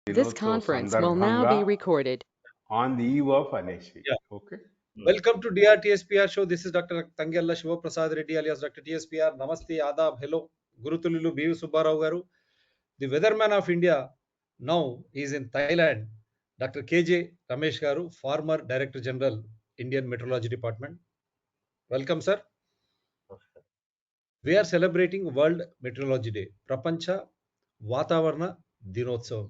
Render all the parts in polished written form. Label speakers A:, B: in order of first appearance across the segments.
A: This
B: దినోత్సవ
A: conference will now
B: సందర్భంగా
A: be recorded.
B: on the eve of Aneshi.
C: Yeah.
B: Okay.
C: Welcome to DRTSPR show. This is Dr. Tangella Shiva Prasad Reddy alias Dr. TSPR. Namaste, Adab, hello. Gurutululu B. Subba Garu. The weatherman of India now is in Thailand. Dr. KJ Ramesh Garu, former Director General, Indian Meteorology Department. Welcome, sir. We are celebrating World Meteorology Day. ప్రపంచ వాతావరణ దినోత్సవం.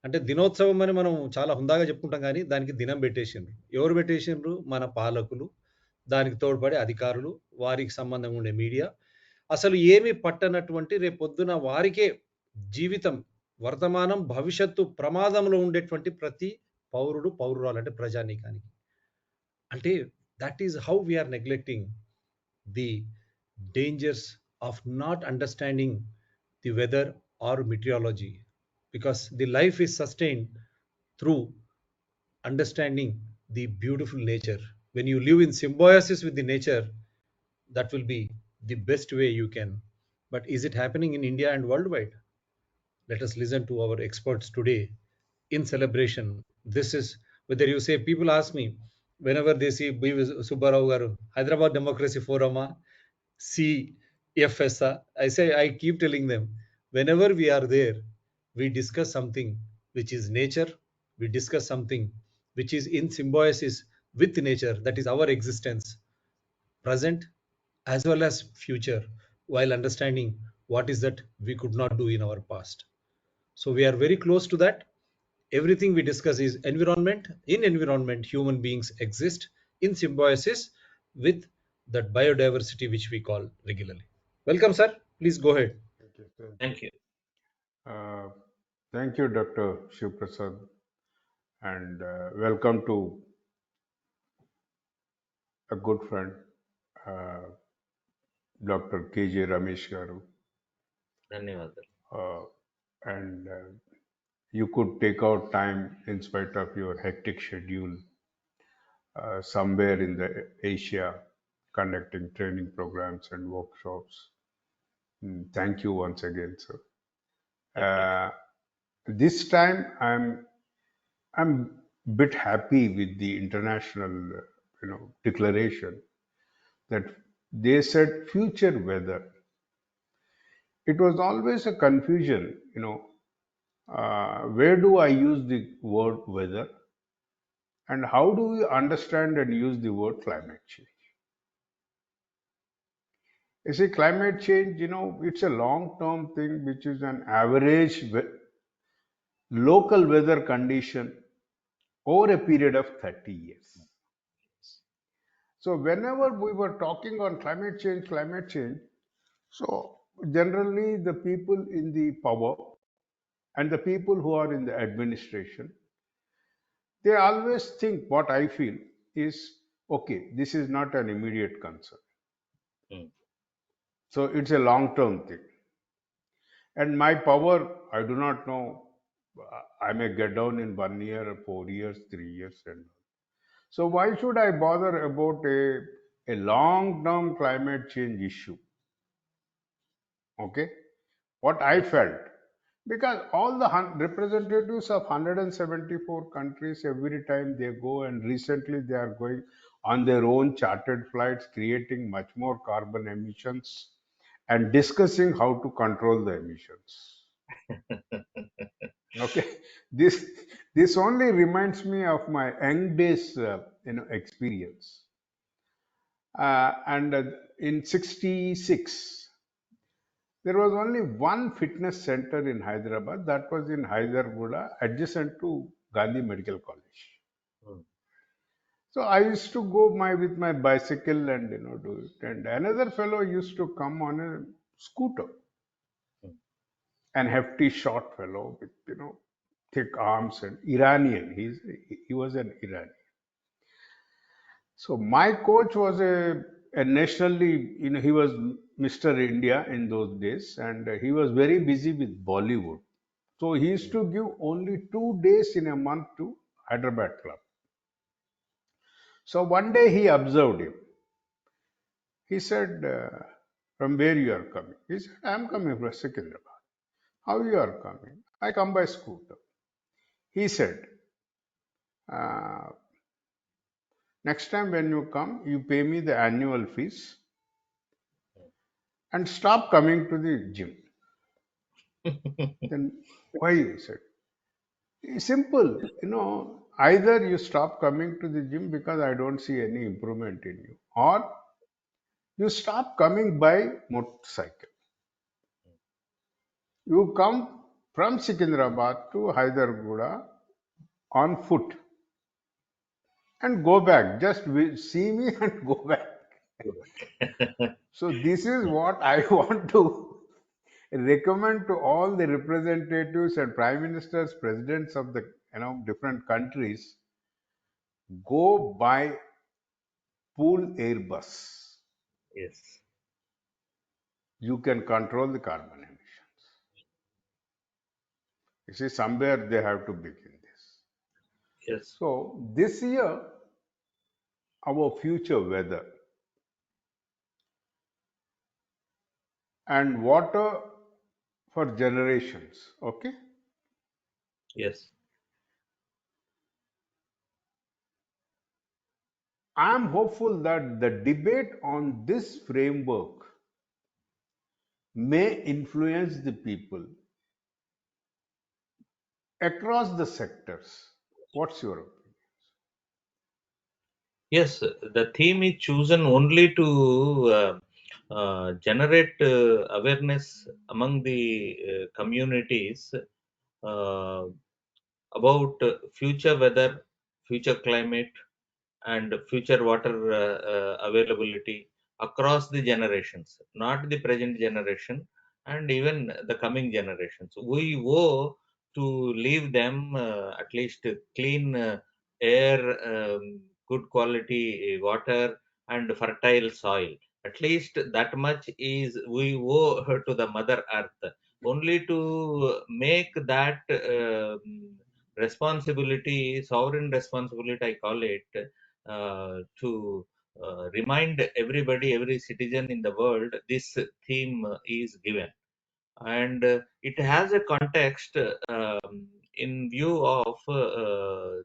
C: అంటే దినోత్సవం అని మనం చాలా హుందాగా చెప్పుకుంటాం కానీ దానికి దినం పెట్టేసిండ్రు. ఎవరు పెట్టేసిండ్రు? మన పాలకులు, దానికి తోడ్పడే అధికారులు, వారికి సంబంధం ఉండే మీడియా. అసలు ఏమి పట్టనటువంటి రేపొద్దున వారికే జీవితం, వర్తమానం, భవిష్యత్తు ప్రమాదంలో ఉండేటువంటి ప్రతి పౌరుడు, పౌరురాలు అంటే ప్రజానీకానికి. అంటే that is how we are neglecting the dangers of not understanding the weather or meteorology, because the life is sustained through understanding the beautiful nature. When you live in symbiosis with the nature, that will be the best way you can. But is it happening in India and worldwide? Let us listen to our experts today in celebration. This is whether you say, people ask me whenever they see B. Subbarao garu, Hyderabad Democracy Forum, CFSA, I keep telling them, whenever we are there, we discuss something which is nature, we discuss something which is in symbiosis with nature, that is our existence, present as well as future, while understanding what is that we could not do in our past. So we are very close to that. Everything we discuss is environment. In environment, human beings exist in symbiosis with that biodiversity which we call regularly. Welcome, sir. Please go ahead.
D: Thank you.
B: Uh, thank you, Dr. Shiv Prasad, and welcome to a good friend, Dr. KJ Ramesh Garu.
D: ధన్యవాదాలు.
B: And you could take out time in spite of your hectic schedule somewhere in the Asia, conducting training programs and workshops. Thank you once again, sir. This time I'm bit happy with the international declaration that they said future weather. It was always a confusion, where do I use the word weather and how do we understand and use the word climate change? You see, climate change, it's a long-term thing which is an average local weather condition over a period of 30 years. So whenever we were talking on climate change, so generally the people in the power and the people who are in the administration, they always think, what I feel is, okay, this is not an immediate concern. So it's a long-term thing. And my power, I do not know, I may get down in 1 year or 4 years, 3 years. And so why should I bother about a long-term climate change issue? Okay. What I felt, because all the representatives of 174 countries, every time they go, and recently they are going on their own chartered flights, creating much more carbon emissions and discussing how to control the emissions. Okay, this only reminds me of my young days, experience. And in '66, there was only one fitness center in Hyderabad. That was in Hyderabad, adjacent to Gandhi Medical College. So I used to go with my bicycle and do it. And another fellow used to come on a scooter, an hefty, short fellow with thick arms and Iranian. He was an Iranian. So my coach was a nationally, he was Mr. India in those days, and he was very busy with Bollywood. So he used to give only 2 days in a month to Hyderabad club. So one day he observed him. He said, from where you are coming? He said, I am coming from Secunderabad. How you are coming? I come by scooter. He said, uh, next time when you come, you pay me the annual fees and stop coming to the gym. Then why? He said, it's simple, either you stop coming to the gym because I don't see any improvement in you, or you stop coming by motorcycle. You come from Secunderabad to Hyderabad on foot and go back. Just see me and go back. So this is what I want to recommend to all the representatives and prime ministers, presidents of the different countries. Go by pool Airbus.
D: Yes.
B: You can control the carbon emissions. You see, somewhere they have to begin this.
D: Yes.
B: So this year, our future weather and water for generations. Okay.
D: Yes.
B: I am hopeful that the debate on this framework may influence the people across the sectors. What's your opinion?
D: Yes, the theme is chosen only to generate awareness among the communities uh, about future weather, future climate, and future water availability across the generations, not the present generation and even the coming generations. We owe to leave them at least clean air, good quality water, and fertile soil. At least that much is we owe to the Mother Earth. Only to make that responsibility, sovereign responsibility, I call it, to remind everybody, every citizen in the world, this theme is given. And it has a context in view of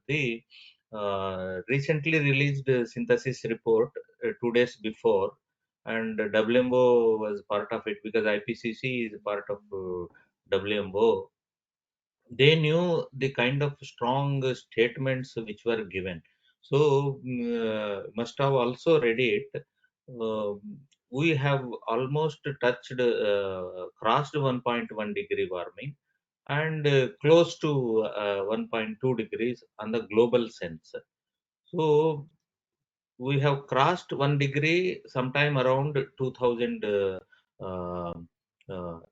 D: the recently released synthesis report 2 days before, and WMO was part of it because IPCC is part of WMO. They knew the kind of strong statements which were given. So must have also read it. Uh, we have almost touched, crossed 1.1 degree warming, and close to 1.2 degrees on the global sense. So we have crossed 1 degree sometime around 2000 uh,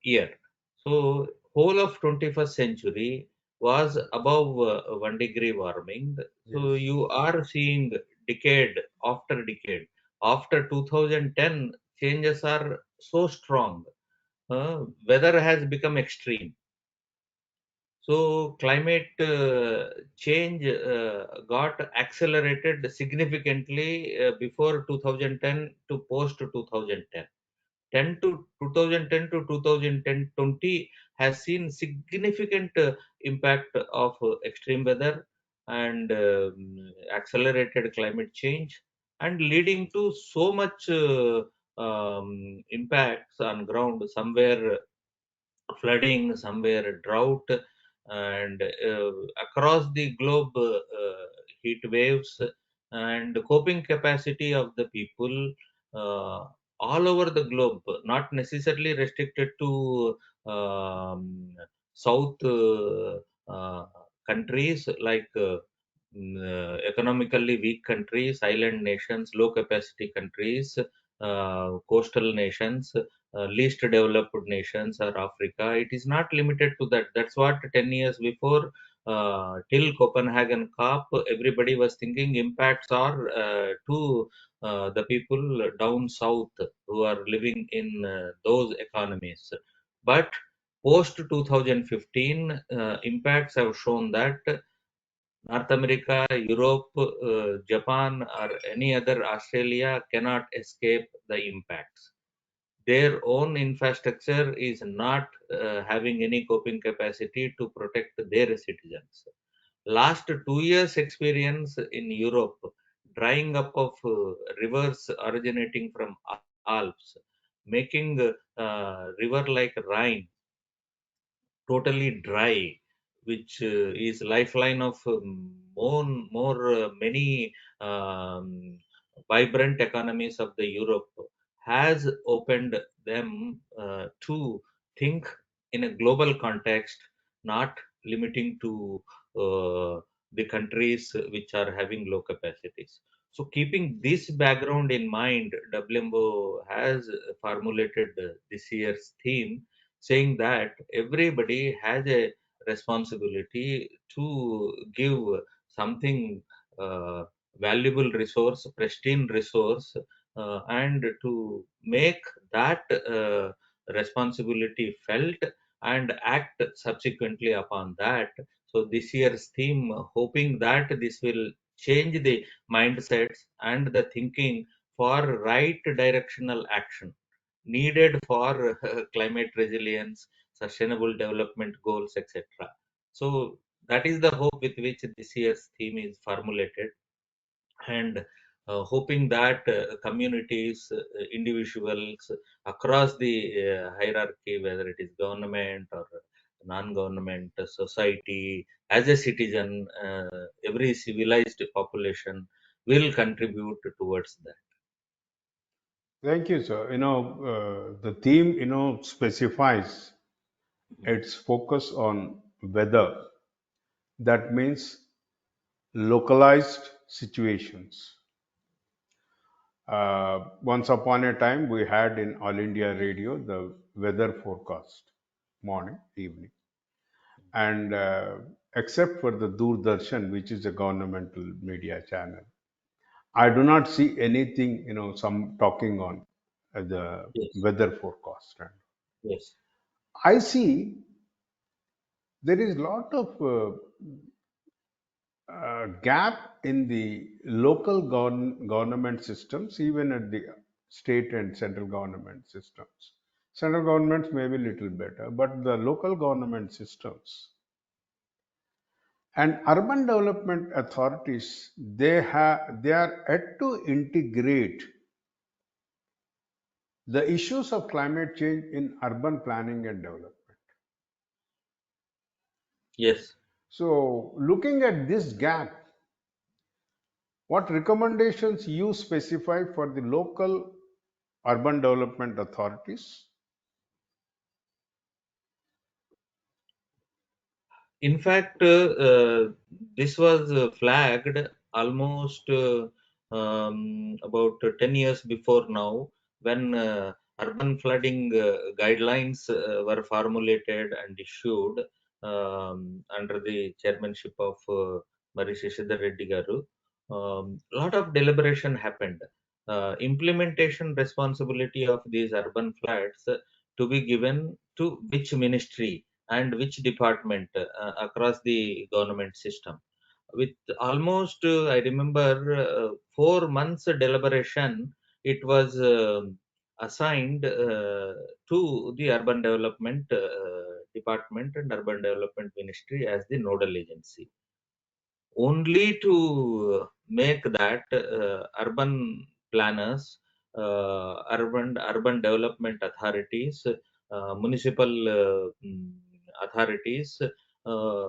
D: year. So whole of 21st century was above 1 degree warming. So
B: Yes.
D: you are seeing decade after decade. After 2010, changes are so strong. Weather has become extreme. So climate change got accelerated significantly before 2010 to post 2010. 2010 to 2020 has seen significant impact of extreme weather and accelerated climate change, and leading to so much impacts on ground. Somewhere flooding, somewhere drought, and across the globe heat waves, and coping capacity of the people uh, all over the globe, not necessarily restricted to um, south uh, countries like economically weak countries, island nations, low capacity countries, coastal nations, least developed nations, or Africa. It is not limited to that. That's what 10 years before, till Copenhagen COP, everybody was thinking impacts are to the people down south who are living in those economies. But post 2015, impacts have shown that North America, Europe, Japan, or any other Australia cannot escape the impacts. Their own infrastructure is not having any coping capacity to protect their citizens. last 2 years experience in Europe, drying up of rivers originating from Alps, making river like Rhine totally dry, which is lifeline of many um, vibrant economies of the Europe, has opened them to think in a global context, not limiting to the countries which are having low capacities. So, keeping this background in mind, WMO has formulated this year's theme, saying that everybody has a responsibility to give something valuable resource, pristine resource, and to make that responsibility felt and act subsequently upon that. So this year's theme, hoping that this will change the mindsets and the thinking for right directional action needed for climate resilience, sustainable development goals, etc. So that is the hope with which this year's theme is formulated, and hoping that communities, individuals across the hierarchy, whether it is government or non-government, society, as a citizen, every civilized population will contribute towards that.
B: Thank you, sir. The theme, specifies its focus on weather. That means localized situations. Once upon a time, we had in All India Radio the weather forecast, morning, evening, and except for the Doordarshan, which is a governmental media channel, I do not see anything, some talking on the
D: Yes,
B: weather forecast. And
D: yes,
B: I see there is a lot of gap in the local government systems, even at the state and central government systems. Central governments may be little better, but the local government systems and urban development authorities, they are yet to integrate the issues of climate change in urban planning and development.
D: yes.
B: So, looking at this gap, what recommendations you specify for the local urban development authorities?
D: In fact, this was flagged almost about 10 years before now, when urban flooding guidelines were formulated and issued under the chairmanship of Mari Shashidhar Reddy Garu. Lot of deliberation happened. Implementation responsibility of these urban floods to be given to which ministry and which department across the government system. With almost, I remember, 4 months deliberation, it was assigned to the urban development department and urban development ministry as the nodal agency, only to make that urban planners, urban development authorities, municipal authorities, uh,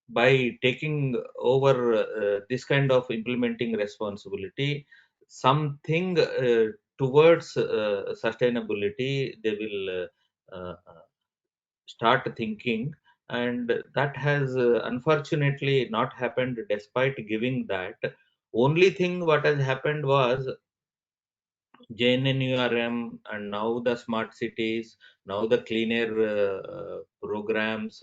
D: by taking over this kind of implementing responsibility, something towards sustainability, they will start thinking, and that has unfortunately not happened despite giving that. Only thing what has happened was JNNURM, and now the smart cities, now the clean air programs.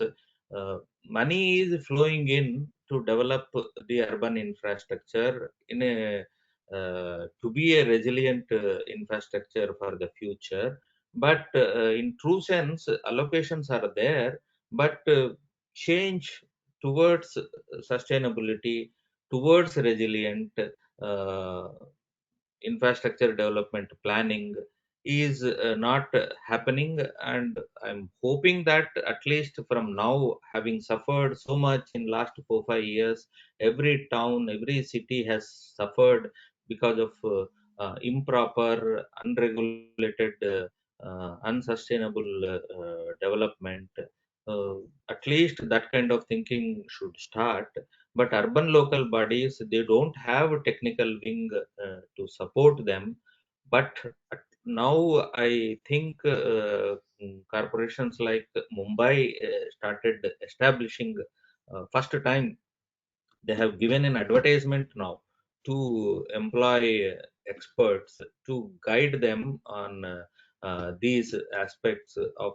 D: Money is flowing in to develop the urban infrastructure in a to be a resilient infrastructure for the future. But in true sense, allocations are there, but change towards sustainability, towards resilient uh, infrastructure development planning, is not happening, and I'm hoping that at least from now, having suffered so much in last 4 5 years, every town, every city has suffered because of improper, unregulated, unsustainable development. uh, at least that kind of thinking should start. But urban local bodies, they don't have a technical wing to support them. But now I think corporations like Mumbai started establishing first time they have given an advertisement now to employ experts to guide them on these aspects of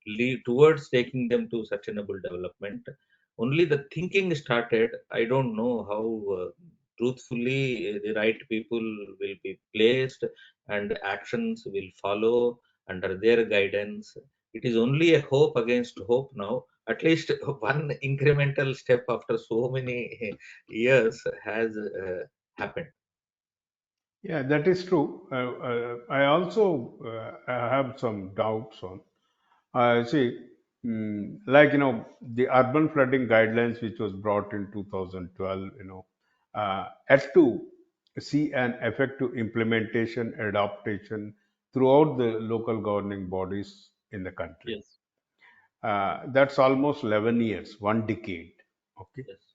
D: lead towards taking them to sustainable development. Only the thinking started. I don't know how truthfully the right people will be placed and actions will follow under their guidance. It is only a hope against hope now. At least one incremental step after so many years has happened.
B: Yeah, that is true. I also I have some doubts on. See, like the urban flooding guidelines, which was brought in 2012, had to see an effective implementation, adaptation throughout the local governing bodies in the country.
D: Yes,
B: That's almost 11 years, one decade. Okay.
D: yes,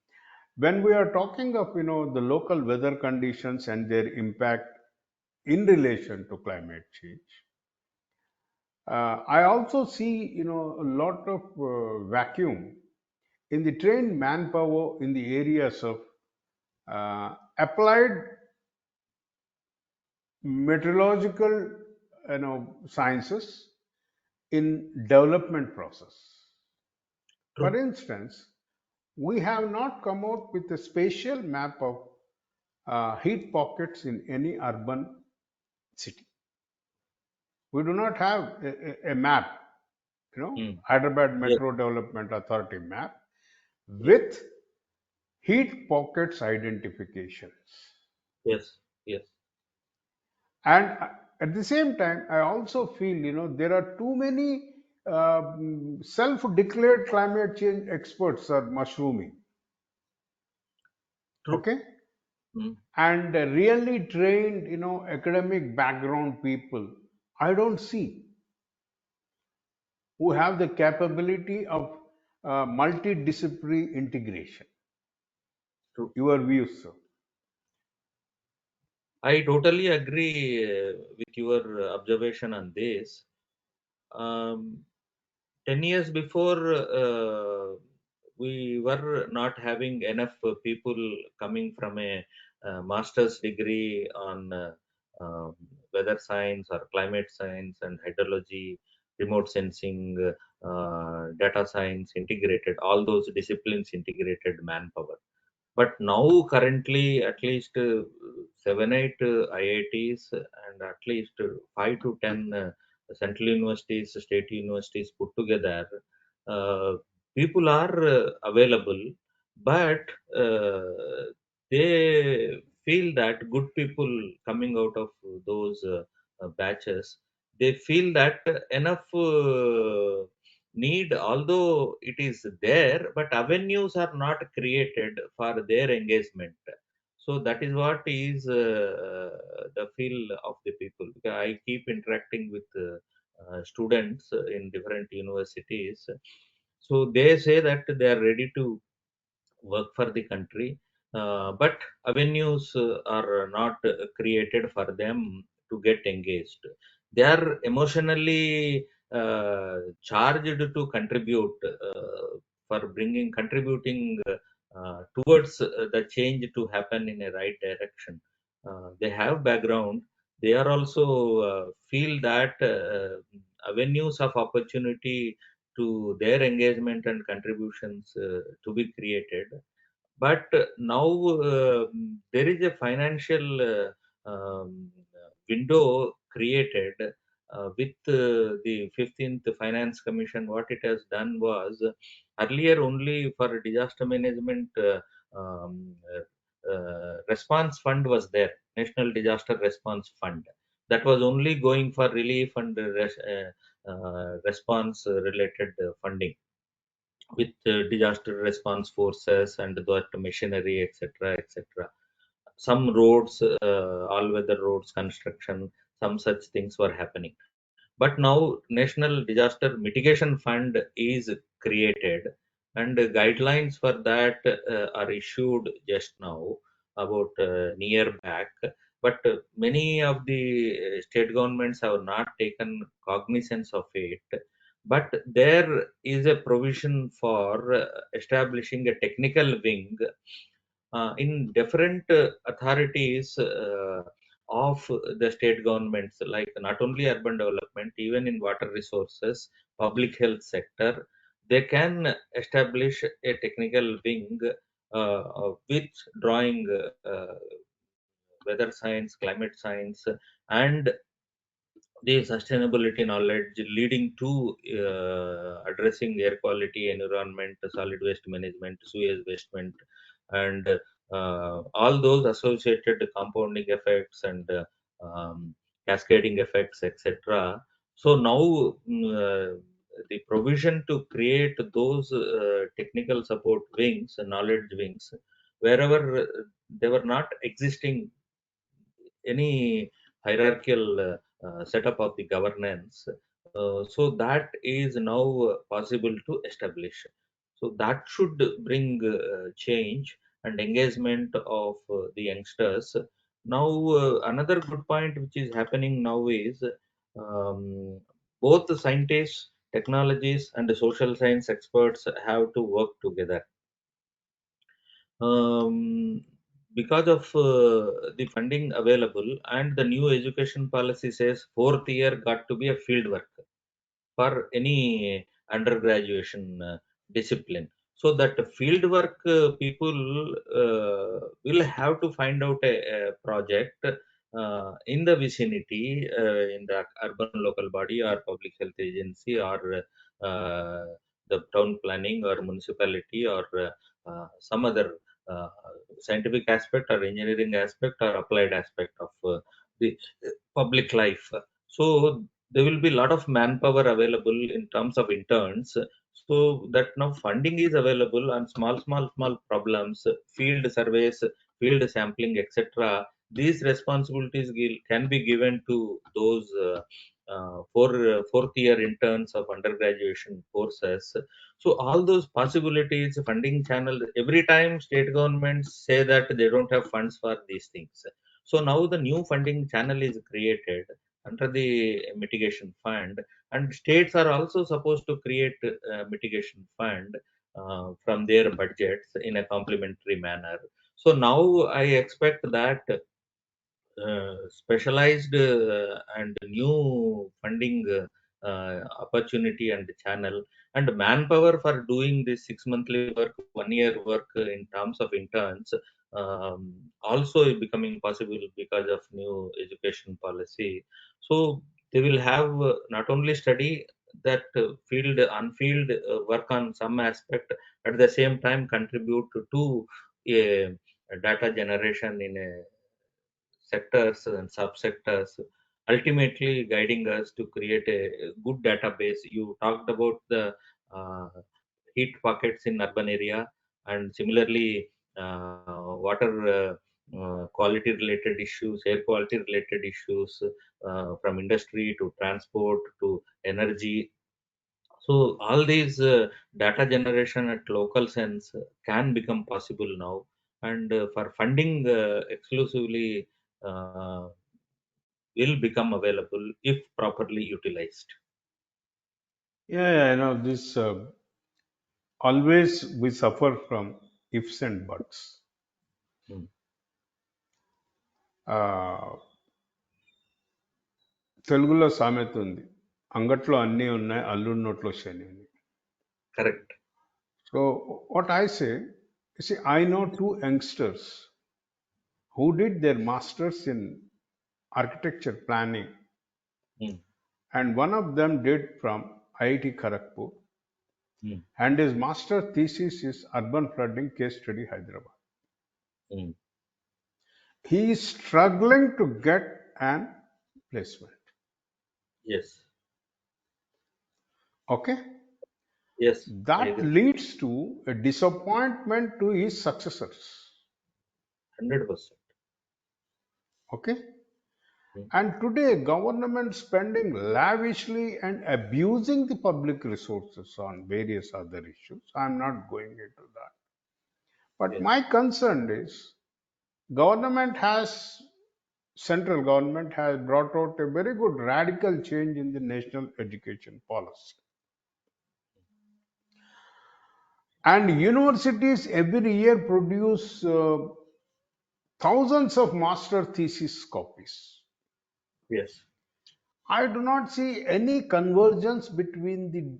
B: When we are talking of the local weather conditions and their impact in relation to climate change, I also see a lot of vacuum in the trained manpower in the areas of applied meteorological sciences in development process. For
D: true,
B: instance, we have not come out with a spatial map of heat pockets in any urban city. We do not have a map,
D: mm.
B: Hyderabad
D: Yes,
B: Metro Development Authority map
D: yes,
B: with heat pockets identifications.
D: yes, yes,
B: And at the same time, I also feel, there are too many self-declared climate change experts are mushrooming.
D: true,
B: Okay.
D: mm.
B: And really trained, academic background people, I don't see who have the capability of multidisciplinary integration.
D: True.
B: Your views, sir?
D: I totally agree with your observation on this. Um, 10 years before, we were not having enough people coming from a master's degree on weather science or climate science and hydrology, remote sensing, data science integrated, all those disciplines integrated manpower. But now, currently, at least 7, 8 IITs and at least 5 to 10 central universities, state universities put together, uh, people are available, but they feel that good people coming out of those batches, they feel that enough need, although it is there, but avenues are not created for their engagement. So that is what is the feel of the people. Because I keep interacting with students in different universities, so they say that they are ready to work for the country, but avenues are not created for them to get engaged. They are emotionally charged to contribute, for bringing contributing towards the change to happen in a right direction. They have background. They are also feel that avenues of opportunity to their engagement and contributions to be created. But now there is a financial window created with the 15th Finance Commission. What it has done was, earlier only for disaster management, response fund was there, National Disaster Response Fund. that was only going for relief and response related funding with disaster response forces and that machinery, etc., etc. Some roads, all-weather roads construction, some such things were happening. But now National Disaster Mitigation Fund is created, and guidelines for that are issued just now, about near back. But many of the state governments have not taken cognizance of it. But there is a provision for establishing a technical wing in different authorities of the state governments, like not only urban development, even in water resources, public health sector, they can establish a technical wing with drawing weather science, climate science, and the sustainability knowledge leading to addressing air quality, environment, solid waste management, sewage waste, and all those associated compounding effects and cascading effects, etc. So now the provision to create those technical support wings, knowledge wings, wherever they were not existing any hierarchical setup of the governance. So that is now possible to establish. So that should bring change and engagement of the youngsters. Now, another good point which is happening now is both the scientists, technologists, and the social science experts have to work together. um, because of the funding available, and the new education policy says fourth year got to be a field work for any undergraduation discipline. So that field work people will have to find out a project in the vicinity, in the urban local body or public health agency, or the town planning or municipality, or some other uh, scientific aspect or engineering aspect or applied aspect of the public life. So there will be a lot of manpower available in terms of interns, so that now funding is available on small problems, field surveys, field sampling, etc. These responsibilities can be given to those fourth year interns of undergraduation courses. So all those possibilities, funding channel, every time state governments say that they don't have funds for these things, so now the new funding channel is created under the mitigation fund, and states are also supposed to create mitigation fund from their budgets in a complementary manner. So now I expect that specialized and new funding opportunity and channel and manpower for doing this 6 monthly work, 1 year work in terms of interns, also is becoming possible because of new education policy. So they will have not only study that field unfield work on some aspect, at the same time contribute to a data generation in a sectors and subsectors, ultimately guiding us to create a good database. You talked about the uh, heat pockets in urban area, and similarly water quality related issues, air quality related issues, from industry to transport to energy. So all these data generation at local sense can become possible now, and for funding exclusively uh, will become available if properly utilized.
B: Yeah, I know this. Always we suffer from ifs and buts.
D: Hmm.
B: Uh, తెలుగులో సామెత ఉంది, అంగట్లో అన్నీ ఉన్నాయి, అల్లుడి నోట్లో శని అని.
D: Correct.
B: So what I say, you see, I know two youngsters who did their masters in architecture planning,
D: Hmm.
B: and one of them did from IIT Kharagpur,
D: Hmm.
B: and his master thesis is urban flooding case study Hyderabad.
D: Hmm.
B: He is struggling to get an placement.
D: Yes.
B: Okay?
D: Yes. I
B: That
D: agree.
B: leads to a disappointment to his successors.
D: 100%.
B: Okay?
D: Mm.
B: And today, government spending lavishly and abusing the public resources on various other issues. I'm not going into that. But
D: Yes.
B: my concern is government has central government has brought out a very good radical change in the national education policy. And universities every year produce thousands of master thesis copies.
D: Yes.
B: I do not see any convergence between the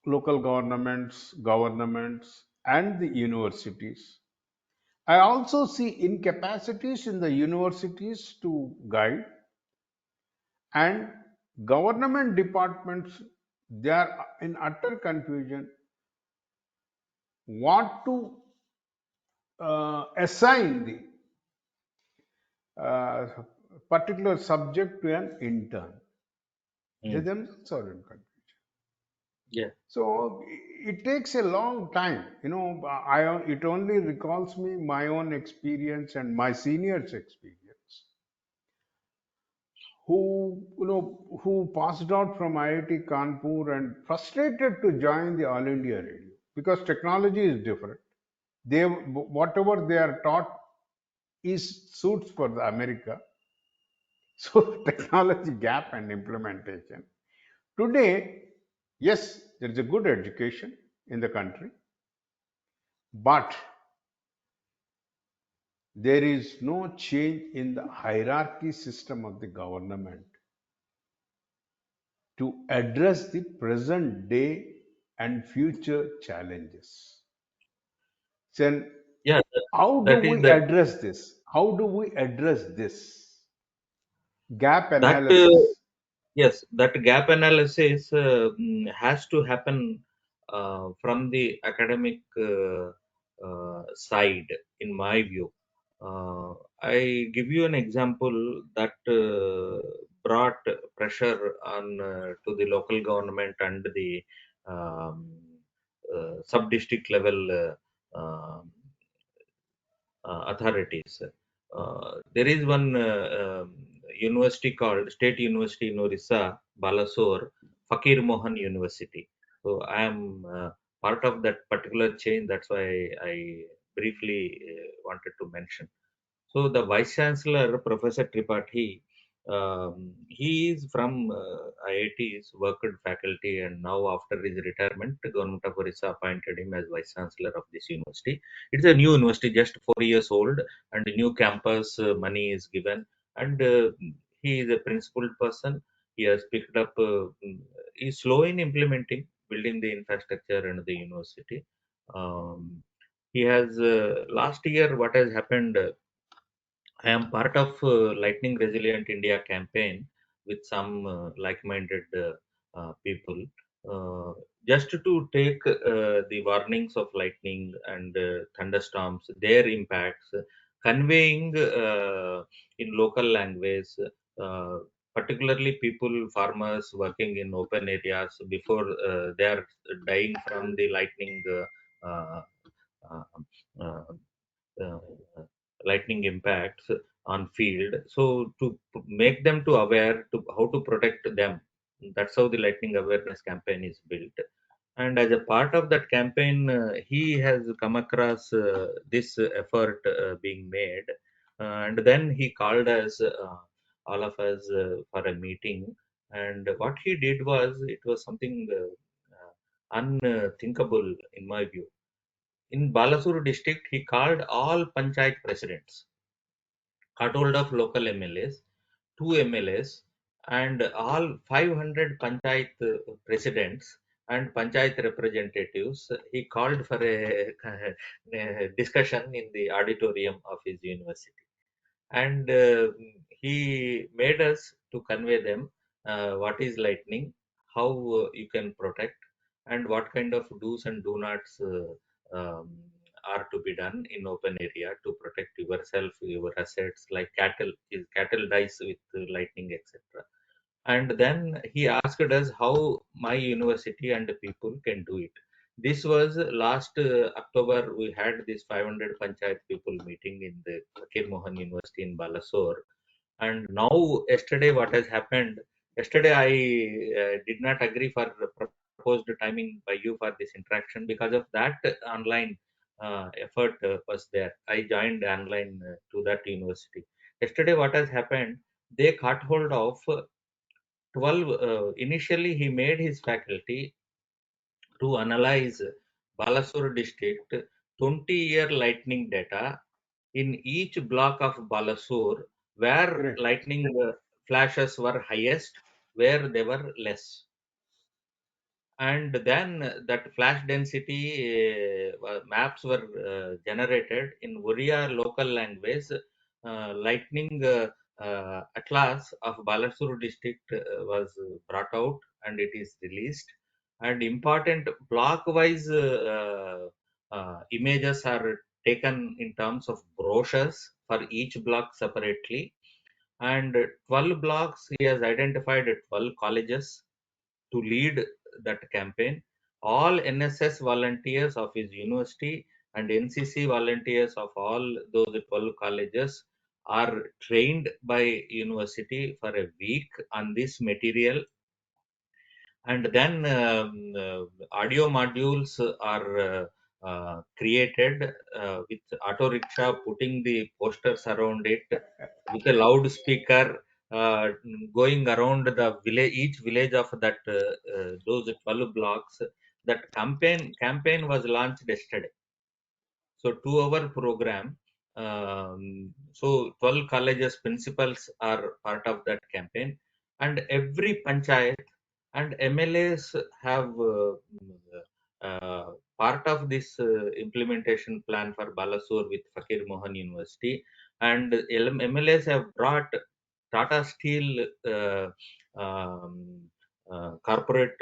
B: local governments, and the universities. I also see incapacities in the universities to guide, and government departments, they are in utter confusion what to assign the uh, particular subject to an intern. They
D: Mm.
B: themselves are in confusion.
D: Yeah.
B: So it takes a long time. It only recalls me my own experience and my seniors' experience, who passed out from IIT Kanpur and frustrated to join the All India Radio because technology is different. They whatever they are taught is suits for the America. So technology gap and implementation. Today, yes, there is a good education in the country, but there is no change in the hierarchy system of the government to address the present day and future challenges. Then,
D: Yeah.
B: how do
D: That is
B: we
D: that.
B: address this? How do we address this gap
D: That
B: analysis?
D: Yes, that gap analysis has to happen from the academic side, in my view. I give you an example that brought pressure on to the local government and the um, sub-district level authorities. There is one university called State University in Orissa, Balasore, Fakir Mohan University. So I am part of that particular chain. That's why I briefly wanted to mention. So the Vice Chancellor, Professor Tripathi, he is from IIT's worked faculty, and now after his retirement, the government of Orissa appointed him as Vice Chancellor of this university. It's a new university, just 4 years old, and a new campus money is given, and he is a principled person. He has picked up. He's slow in implementing, building the infrastructure and the university. Um, he has last year. What has happened? I am part of Lightning Resilient India campaign with some like-minded people, uh, just to take the warnings of lightning and thunderstorms, their impacts, conveying in local language, uh, particularly people, farmers working in open areas before they are dying from the uh, uh, uh, lightning impacts on field, so to make them to aware to how to protect them. That's how the lightning awareness campaign is built, and as a part of that campaign he has come across this effort being made, and then he called us, all of us, for a meeting, and what he did was, it was something unthinkable in my view. In Balasuru district, he called all panchayat presidents, got hold of local MLAs, two MLAs, and all 500 panchayat presidents and panchayat representatives. He called for a discussion in the auditorium of his university, and he made us to convey them what is lightning, how you can protect, and what kind of do's and do nots are to be done in open area to protect yourself, your assets, like cattle. Is cattle dies with lightning, etc. And then he asked us how my university and the people can do it. This was last October. We had this 500 panchayat people meeting in the Fakir Mohan University in Balasore. And now, yesterday, what has happened? Yesterday, I did not agree for the proposed timing by you for this interaction. Because of that online effort was there. I joined online to that university. Yesterday, what has happened? They caught hold of 12. Initially, he made his faculty to analyze Balasore district 20-year lightning data in each block of Balasore, where
B: Great.
D: lightning flashes were highest, where they were less. And then that flash density maps were generated in Oriya local language. Lightning atlas of Balasore district was brought out and it is released. And important block-wise images are taken in terms of brochures for each block separately. And 12 blocks, he has identified 12 colleges to lead that campaign. All NSS volunteers of his university and NCC volunteers of all those 12 colleges are trained by university for a week on this material. And then audio modules are created with auto rickshaw putting the posters around it with a loudspeaker going around the village, each village of that those 12 blocks. That campaign was launched yesterday. So 2 hour program. So 12 colleges principals are part of that campaign, and every panchayat and MLAs have part of this implementation plan for Balasore with Fakir Mohan University, and MLAs have brought Tata Steel um, corporate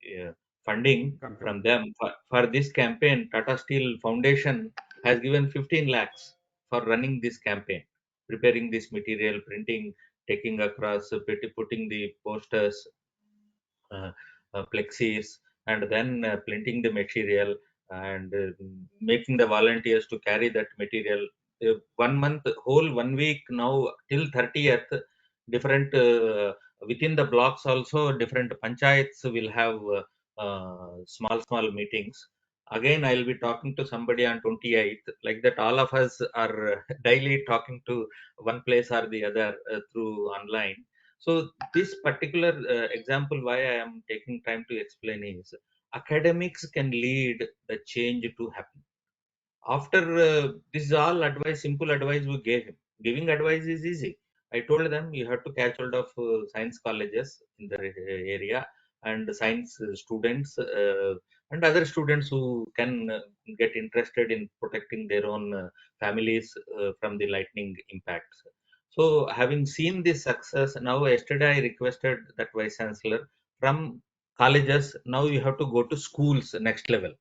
D: yeah, funding
B: Campaign.
D: from them for this campaign. Tata Steel Foundation has given 15 lakhs for running this campaign, preparing this material, printing, taking across, putting the posters, uh, plexis, and then printing the material and making the volunteers to carry that material. 1 month, whole 1 week now till 30th, different within the blocks also different panchayats will have small meetings. Again, I'll be talking to somebody on 28th, like that. All of us are daily talking to one place or the other through online. So this particular example, why I am taking time to explain is academics can lead the change to happen. After this is all advice, simple advice we gave him. Giving advice is easy. I told them you have to catch hold of science colleges in the area and science students and other students who can get interested in protecting their own families from the lightning impacts. So having seen this success, now yesterday I requested that vice chancellor from colleges, now you have to go to schools next level.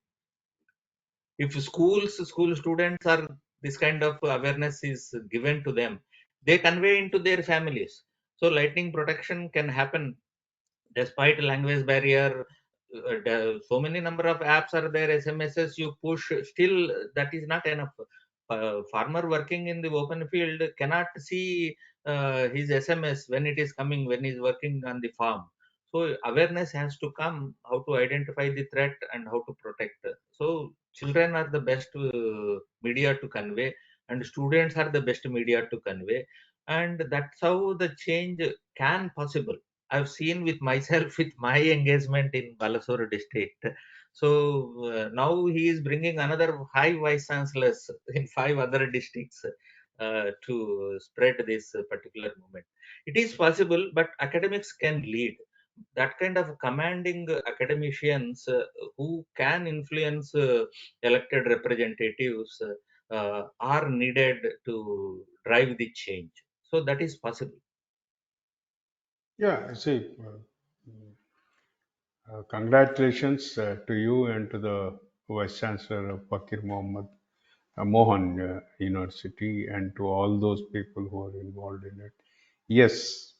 D: If school students are, this kind of awareness is given to them, they convey into their families. So lightning protection can happen despite language barrier. So many number of apps are there, SMSs you push, still that is not enough. Farmer working in the open field cannot see his SMS when it is coming, when he is working on the farm. So awareness has to come how to identify the threat and how to protect. So children are the best media to convey, and students are the best media to convey, and that's how the change can possible. I've seen with myself with my engagement in Balasore district. So now he is bringing another 5 vice chancellors in 5 other districts to spread this particular movement. It is possible, but academics can lead. That kind of commanding academicians who can influence elected representatives are needed to drive the change. So that is possible.
B: Yeah, see, congratulations to you and to the Vice Chancellor of Fakir Mohammed Mohan University, and to all those people who are involved in it. Yes,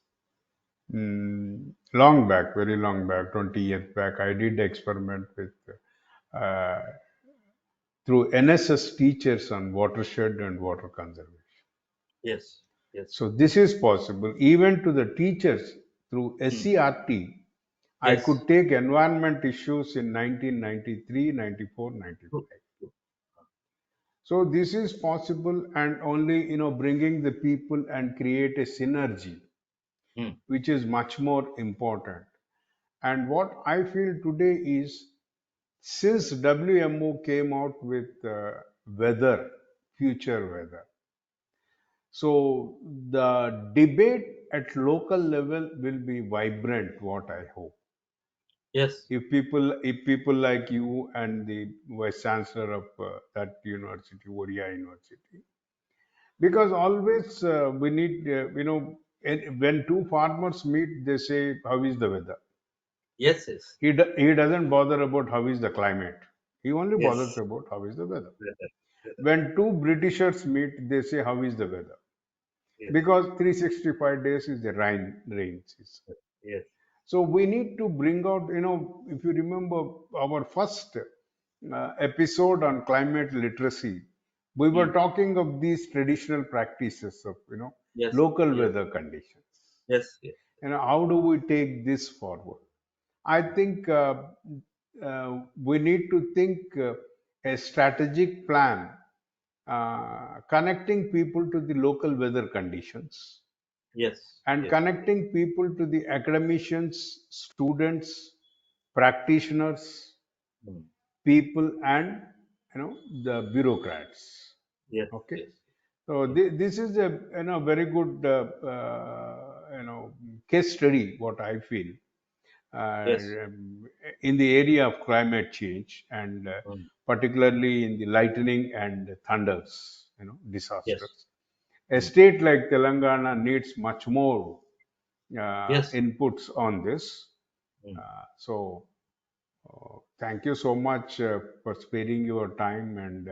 B: long back, very long back, 20 years back, I did experiment with uh, through NSS teachers on watershed and water conservation.
D: Yes. Yes.
B: So this is possible even to the teachers through SCRT. I
D: Yes.
B: could take environment issues in 1993, 94, 95.
D: True. True.
B: So this is possible, and only bringing the people and create a synergy,
D: Hmm.
B: which is much more important. And what I feel today is, since WMO came out with weather, future weather, so the debate at local level will be vibrant. What I hope,
D: Yes.
B: if people like you and the vice chancellor of that university, Odia University, because always we need when two farmers meet, they say, how is the weather?
D: Yes. Yes.
B: He doesn't bother about how is the climate. He only bothers
D: Yes.
B: about how is the weather.
D: Weather. Weather.
B: When two Britishers meet, they say, how is the weather?
D: Yes.
B: Because 365 days is the rain season.
D: Yes.
B: So we need to bring out, if you remember our first episode on climate literacy, we were
D: Hmm.
B: talking of these traditional practices of,
D: Yes.
B: local
D: Yes.
B: weather conditions.
D: Yes. Yes.
B: How do we take this forward? I think we need to think a strategic plan connecting people to the local weather conditions
D: Yes.
B: and
D: Yes.
B: connecting people to the academicians, students, practitioners,
D: Hmm.
B: people, and the bureaucrats.
D: Yes.
B: Okay,
D: Yes.
B: so
D: Hmm.
B: this is a very good case study. What I feel uh,
D: Yes.
B: in the area of climate change, and
D: Hmm.
B: particularly in the lightning and thunders,
D: Yes.
B: disasters. A
D: Hmm.
B: state like Telangana needs much more
D: Yes.
B: inputs on this.
D: Hmm.
B: So, thank you so much for sparing your time, and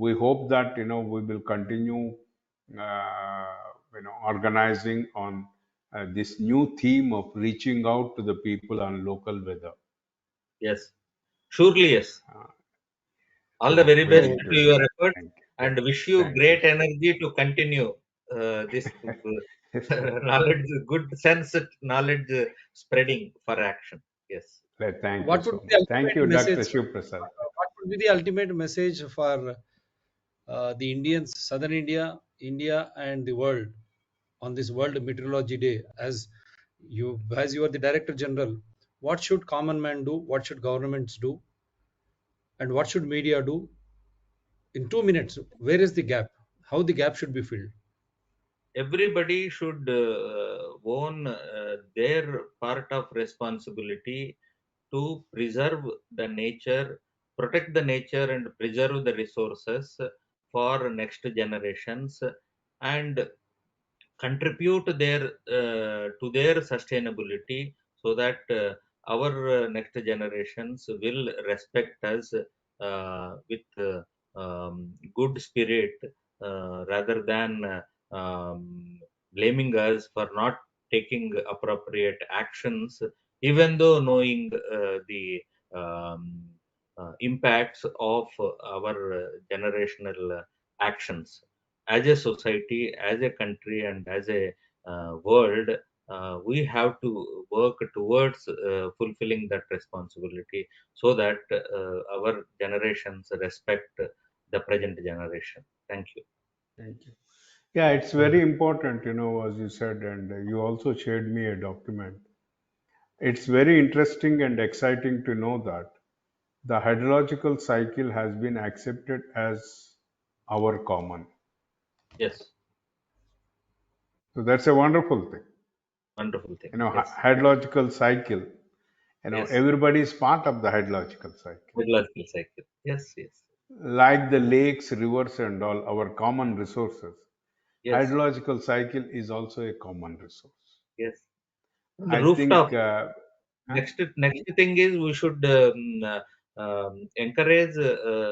B: we hope that we will continue organizing on this new theme of reaching out to the people on local weather.
D: Yes. Surely, yes.
B: Uh,
D: All the
B: so
D: very
B: we
D: best
C: So,
B: need
D: to
B: to
D: your
B: do.
D: efforts,
B: Thank you.
D: and wish you
B: Thank you
D: great
B: so
D: energy to continue this
B: much.
D: knowledge, good sense knowledge spreading for action. Yes.
B: Thank you
C: what would
B: so
C: be the
B: much. Thank
C: ultimate
B: you, Dr.
C: message?
B: Shiv Prasad.
C: What would be the ultimate message for the Indians, Southern India, India, and the world on this World Meteorology Day? As you are the Director General, what should common man do? What should governments do? And what should media do? In 2 minutes, where is the gap? How the gap should be filled?
D: Everybody should own their part of responsibility to preserve the nature, protect the nature, and preserve the resources for next generations, and contribute to their sustainability, so that our next generations will respect us with good spirit, rather than blaming us for not taking appropriate actions, even though knowing the um, impacts of our generational actions. As a society, as a country, and as a world, we have to work towards fulfilling that responsibility, so that our generations respect the present generation. Thank you.
B: Thank you. Yeah, it's very important, as you said, and you also shared me a document. It's very interesting and exciting to know that the hydrological cycle has been accepted as our common.
D: Yes,
B: So that's a wonderful thing.
D: wonderful thing. Yes,
B: Hydrological cycle,
D: yes,
B: everybody is part of the hydrological cycle.
D: ecological cycle. Yes, yes,
B: Like the lakes, rivers, and all our common resources,
D: yes,
B: hydrological cycle is also a common resource.
D: yes. The
B: I
D: rooftop.
B: think, huh?
D: Next thing is we should encourage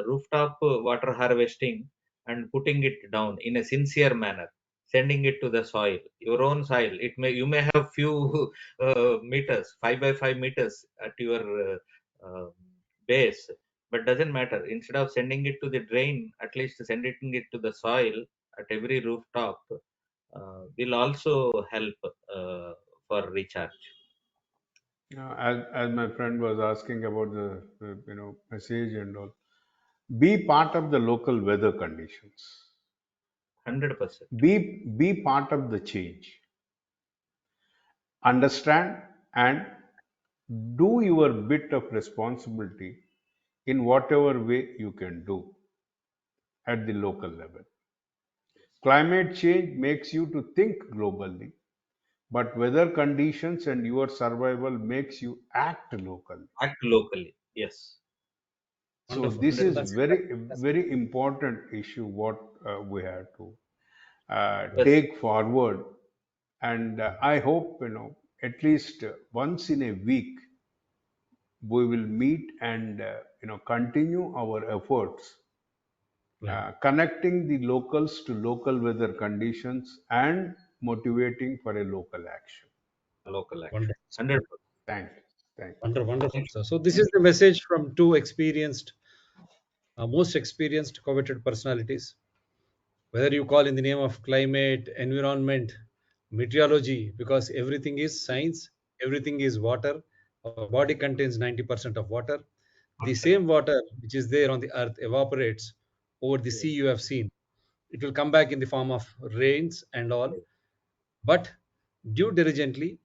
D: rooftop water harvesting and putting it down in a sincere manner, sending it to the soil, your own soil. You may have few meters, 5 by 5 meters at your base, but doesn't matter. Instead of sending it to the drain, at least sending it to the soil at every rooftop will also help for recharge.
B: As my friend was asking about the message and all, be part of the local weather conditions.
D: 100%.
B: Be part of the change. Understand and do your bit of responsibility in whatever way you can do at the local level. Climate change makes you to think globally, but weather conditions and your survival makes you act locally.
D: Act locally. Yes.
B: So
C: Wonderful.
B: this is
C: That's
B: very important issue what we have to
D: Yes.
B: take forward, and I hope at least once in a week we will meet and continue our efforts
C: right.
B: connecting the locals to local weather conditions and motivating for a local action.
D: Local action.
C: Wonderful.
D: 100%.
B: Thank you. Thank you.
C: Wonderful,
D: Thank
C: sir. So this is the message from two experienced, most experienced, coveted personalities. Whether you call in the name of climate, environment, meteorology, because everything is science, everything is water. Our body contains 90% of water. The same water which is there on the earth evaporates over the sea.
D: Yes.
C: You have seen it will come back in the form of rains and all. But due diligently,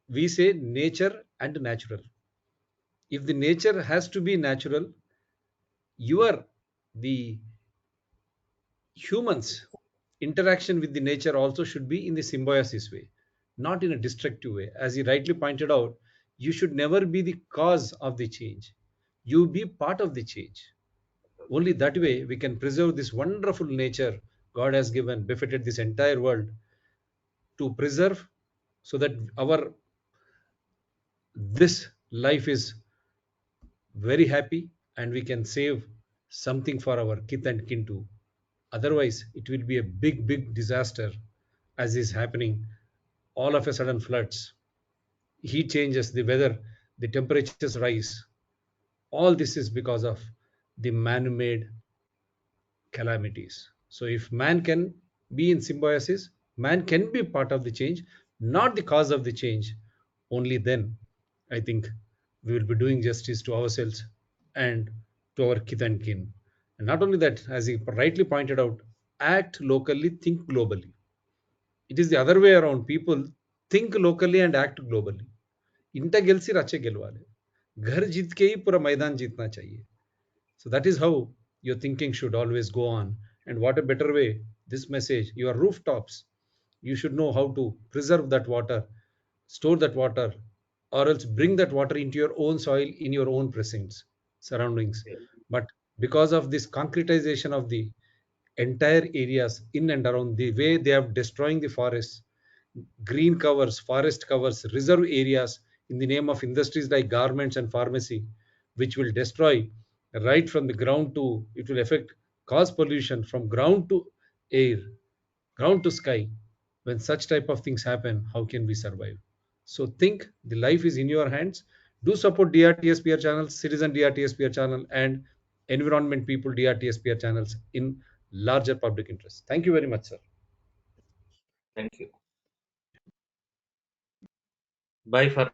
C: we say nature and natural. If the nature has to be natural, your the humans interaction with the nature also should be in the symbiosis way, not in a destructive way. As you rightly pointed out, you should never be the cause of the change, you be part of the change. Only that way we can preserve this wonderful nature God has given, befitted this entire world to preserve, so that our this life is very happy and we can save something for our kith and kin too. Otherwise, it will be a big disaster, as is happening. All of a sudden, floods, heat changes, the weather, the temperatures rise. All this is because of the man made calamities. So, if man can be in symbiosis, man can be part of the change, not the cause of the change. Only then, I think, we will be doing justice to ourselves and to our kith and kin. And not only that, as he rightly pointed out, act locally, think globally. It is the other way around. People think locally and act globally. इंटा गेलसी राचे गेलवाले घर जीत के ही पूरा मैदान जीतना चाहिए. So that is how your thinking should always go on. And what a better way, this message, your rooftops, you should know how to preserve that water, store that water, or else bring that water into your own soil in your own precincts, surroundings.
D: Yes.
C: But because of this concretization of the entire areas in and around, the way they are destroying the forests, green covers, forest covers, reserve areas in the name of industries like garments and pharmacy, which will destroy right from the ground to, it will affect, cause pollution from ground to air, ground to sky. When such type of things happen, how can we survive? So think the life is in your hands. Do support DRTSPR channels, Citizen DRTSPR channel, and Environment People DRTSPR channels in larger public interest. Thank you very much, sir.
D: Thank you. Bye for